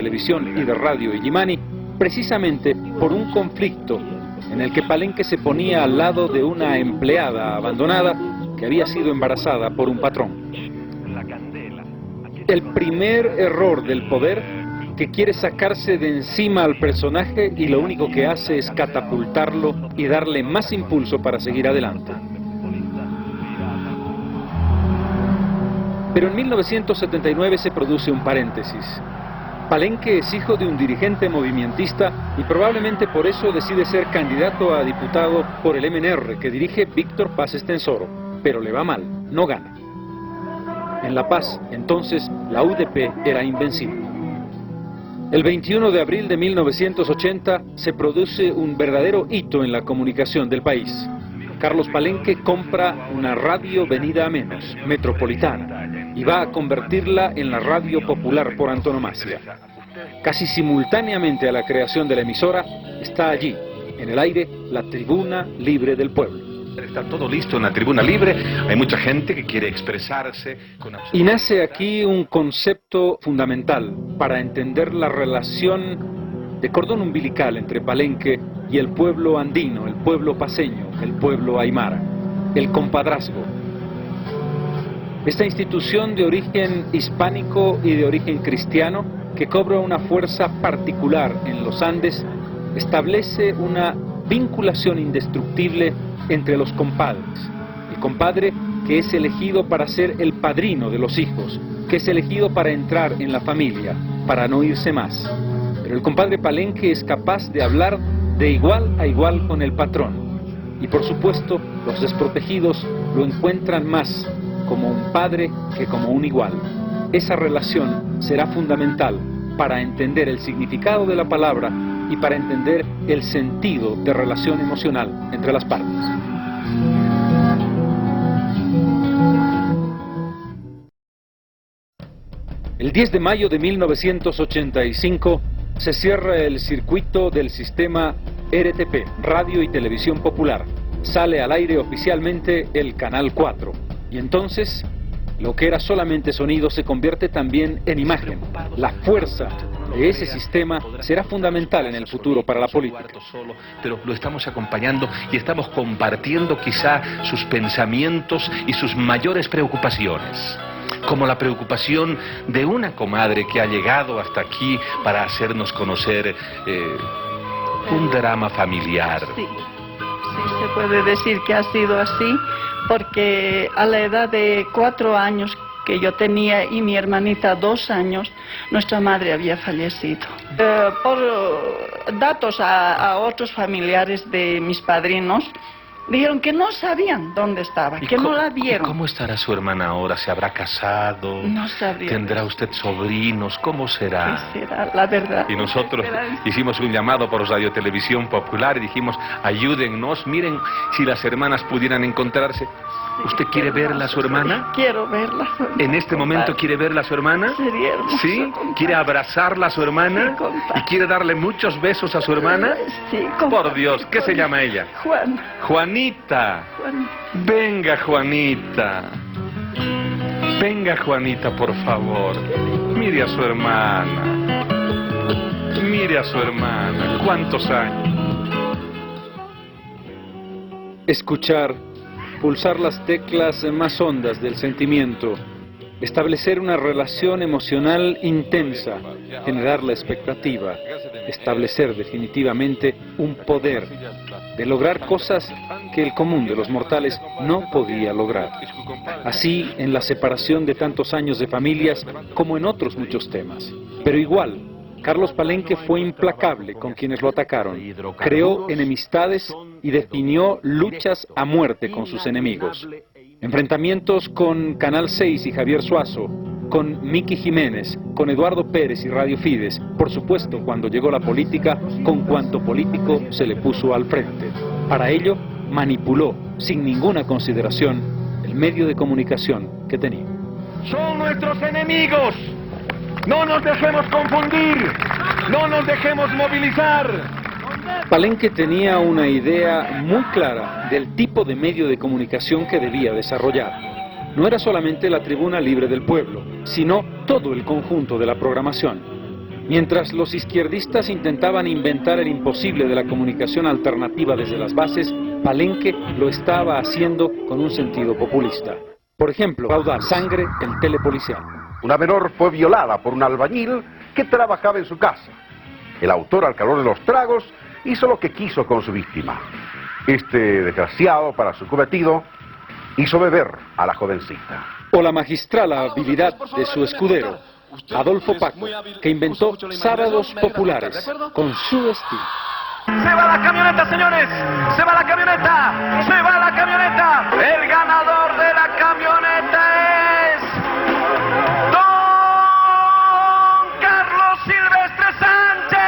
televisión y de radio Illimani, precisamente por un conflicto en el que Palenque se ponía al lado de una empleada abandonada que había sido embarazada por un patrón. El primer error del poder, que quiere sacarse de encima al personaje y lo único que hace es catapultarlo y darle más impulso para seguir adelante. Pero en 1979 se produce un paréntesis. Palenque es hijo de un dirigente movimentista y probablemente por eso decide ser candidato a diputado por el MNR que dirige Víctor Paz Estenssoro, pero le va mal, no gana. En La Paz, entonces, la UDP era invencible. El 21 de abril de 1980 se produce un verdadero hito en la comunicación del país. Carlos Palenque compra una radio venida a menos, Metropolitana, y va a convertirla en la radio popular por antonomasia. Casi simultáneamente a la creación de la emisora, está allí, en el aire, la Tribuna Libre del Pueblo. Está todo listo en la Tribuna Libre, hay mucha gente que quiere expresarse. Y nace aquí un concepto fundamental para entender la relación de cordón umbilical entre Palenque y el pueblo andino, el pueblo paceño, el pueblo aymara, el compadrazgo. Esta institución de origen hispánico y de origen cristiano, que cobra una fuerza particular en los Andes, establece una vinculación indestructible entre los compadres. El compadre que es elegido para ser el padrino de los hijos, que es elegido para entrar en la familia, para no irse más. Pero el compadre Palenque es capaz de hablar de igual a igual con el patrón. Y por supuesto, los desprotegidos lo encuentran más como un padre que como un igual. Esa relación será fundamental para entender el significado de la palabra y para entender el sentido de relación emocional entre las partes. El 10 de mayo de 1985 se cierra el circuito del sistema RTP, Radio y Televisión Popular. Sale al aire oficialmente el Canal 4. Y entonces, lo que era solamente sonido se convierte también en imagen. La fuerza de ese sistema será fundamental en el futuro para la política. Pero lo estamos acompañando y estamos compartiendo quizá sus pensamientos y sus mayores preocupaciones. Como la preocupación de una comadre que ha llegado hasta aquí para hacernos conocer un drama familiar. Sí, se puede decir que ha sido así, porque a la edad de 4 años que yo tenía y mi hermanita 2 años, nuestra madre había fallecido. Por datos a otros familiares de mis padrinos, dijeron que no sabían dónde estaba, que no la vieron. ¿Cómo estará su hermana ahora? ¿Se habrá casado? No sabría. ¿Tendrá usted sobrinos? ¿Cómo será? ¿Qué será? La verdad. Y nosotros hicimos un llamado por Radio Televisión Popular y dijimos, ayúdennos, miren si las hermanas pudieran encontrarse. ¿Usted quiere verla a su hermana? Quiero verla. ¿En este momento quiere verla a su hermana? Sería hermoso. ¿Sí? ¿Quiere abrazarla a su hermana? Sí, ¿Y quiere darle muchos besos a su hermana? Sí, Por Dios, ¿qué se llama ella? Juan. Juanita. Venga, Juanita. Venga, Juanita, por favor. Mire a su hermana. Mire a su hermana. ¿Cuántos años? Escuchar, pulsar las teclas más hondas del sentimiento, establecer una relación emocional intensa, generar la expectativa, establecer definitivamente un poder de lograr cosas que el común de los mortales no podía lograr. Así en la separación de tantos años de familias como en otros muchos temas. Pero igual, Carlos Palenque fue implacable con quienes lo atacaron, creó enemistades y definió luchas a muerte con sus enemigos. Enfrentamientos con Canal 6 y Javier Suazo, con Miki Jiménez, con Eduardo Pérez y Radio Fides, por supuesto cuando llegó la política, con cuanto político se le puso al frente. Para ello, manipuló, sin ninguna consideración, el medio de comunicación que tenía. ¡Son nuestros enemigos! ¡No nos dejemos confundir! ¡No nos dejemos movilizar! Palenque tenía una idea muy clara del tipo de medio de comunicación que debía desarrollar. No era solamente la Tribuna Libre del Pueblo, sino todo el conjunto de la programación. Mientras los izquierdistas intentaban inventar el imposible de la comunicación alternativa desde las bases, Palenque lo estaba haciendo con un sentido populista. Por ejemplo, caudar sangre, el telepolicial. Una menor fue violada por un albañil que trabajaba en su casa. El autor, al calor de los tragos, hizo lo que quiso con su víctima. Este desgraciado, para su cometido, hizo beber a la jovencita. O la magistral habilidad de su escudero, Adolfo Paco, que inventó sábados populares con su estilo. Se va la camioneta, señores, se va la camioneta, se va la camioneta. El ganador de la camioneta es Don Carlos Silvestre Sánchez.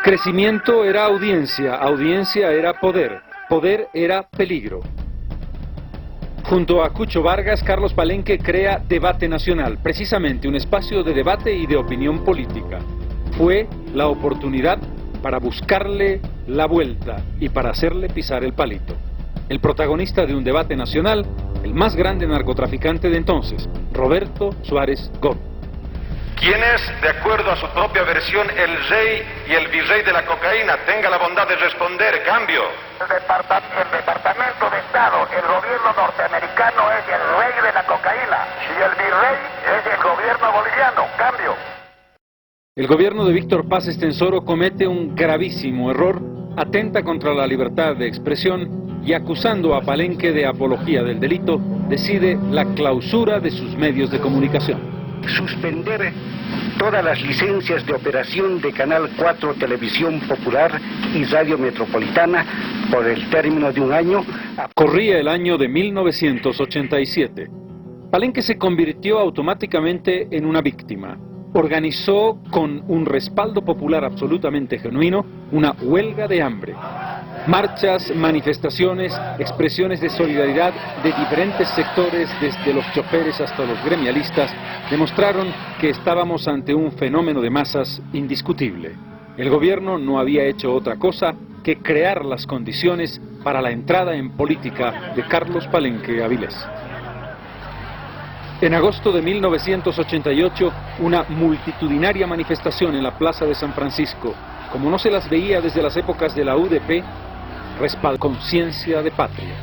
Crecimiento era audiencia, audiencia era poder, poder era peligro. Junto a Cucho Vargas, Carlos Palenque crea Debate Nacional, precisamente un espacio de debate y de opinión política. Fue la oportunidad para buscarle la vuelta y para hacerle pisar el palito. El protagonista de un debate nacional, el más grande narcotraficante de entonces, Roberto Suárez Gómez. ¿Quién es, de acuerdo a su propia versión, el rey y el virrey de la cocaína? Tenga la bondad de responder. Cambio. El Departamento de Estado, el gobierno norteamericano es el rey de la cocaína y el virrey es el gobierno boliviano. Cambio. El gobierno de Víctor Paz Estenssoro comete un gravísimo error, atenta contra la libertad de expresión y acusando a Palenque de apología del delito, decide la clausura de sus medios de comunicación. Suspender todas las licencias de operación de Canal 4 Televisión Popular y Radio Metropolitana por el término de un año. Corría el año de 1987. Palenque se convirtió automáticamente en una víctima. Organizó con un respaldo popular absolutamente genuino una huelga de hambre. Marchas, manifestaciones, expresiones de solidaridad de diferentes sectores, desde los choferes hasta los gremialistas, demostraron que estábamos ante un fenómeno de masas indiscutible. El gobierno no había hecho otra cosa que crear las condiciones para la entrada en política de Carlos Palenque Avilés. En agosto de 1988, una multitudinaria manifestación en la Plaza de San Francisco, como no se las veía desde las épocas de la UDP, respaldó Conciencia de Patria.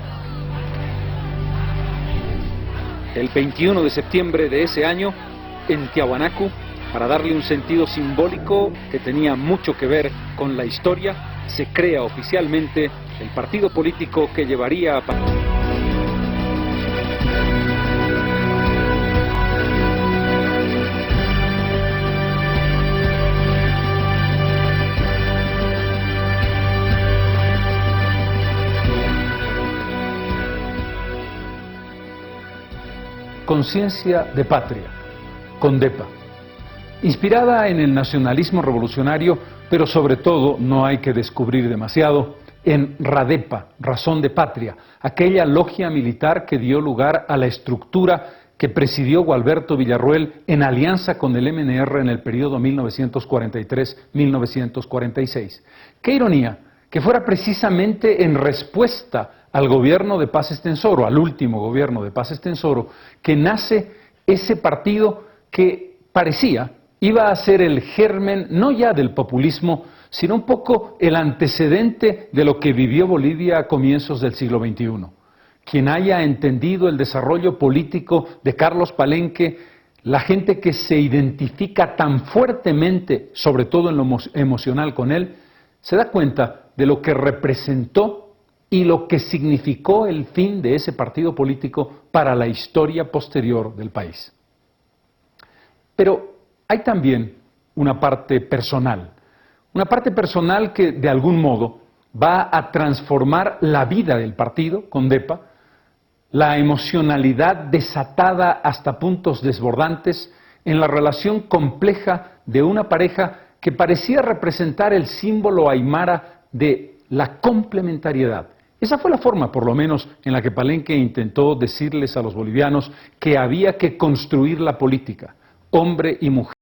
El 21 de septiembre de ese año, en Tiahuanacu, para darle un sentido simbólico que tenía mucho que ver con la historia, se crea oficialmente el partido político que llevaría a Conciencia de Patria, CONDEPA. Inspirada en el nacionalismo revolucionario, pero sobre todo, no hay que descubrir demasiado, en RADEPA, Razón de Patria, aquella logia militar que dio lugar a la estructura que presidió Gualberto Villarroel en alianza con el MNR en el periodo 1943-1946. Qué ironía que fuera precisamente en respuesta al gobierno de Paz Estenssoro, al último gobierno de Paz Estenssoro, que nace ese partido que parecía iba a ser el germen no ya del populismo, sino un poco el antecedente de lo que vivió Bolivia a comienzos del siglo XXI. Quien haya entendido el desarrollo político de Carlos Palenque, la gente que se identifica tan fuertemente, sobre todo en lo emocional con él, se da cuenta de lo que representó y lo que significó el fin de ese partido político para la historia posterior del país. Pero hay también una parte personal que de algún modo va a transformar la vida del partido, CONDEPA, la emocionalidad desatada hasta puntos desbordantes en la relación compleja de una pareja que parecía representar el símbolo aymara de la complementariedad. Esa fue la forma, por lo menos, en la que Palenque intentó decirles a los bolivianos que había que construir la política, hombre y mujer.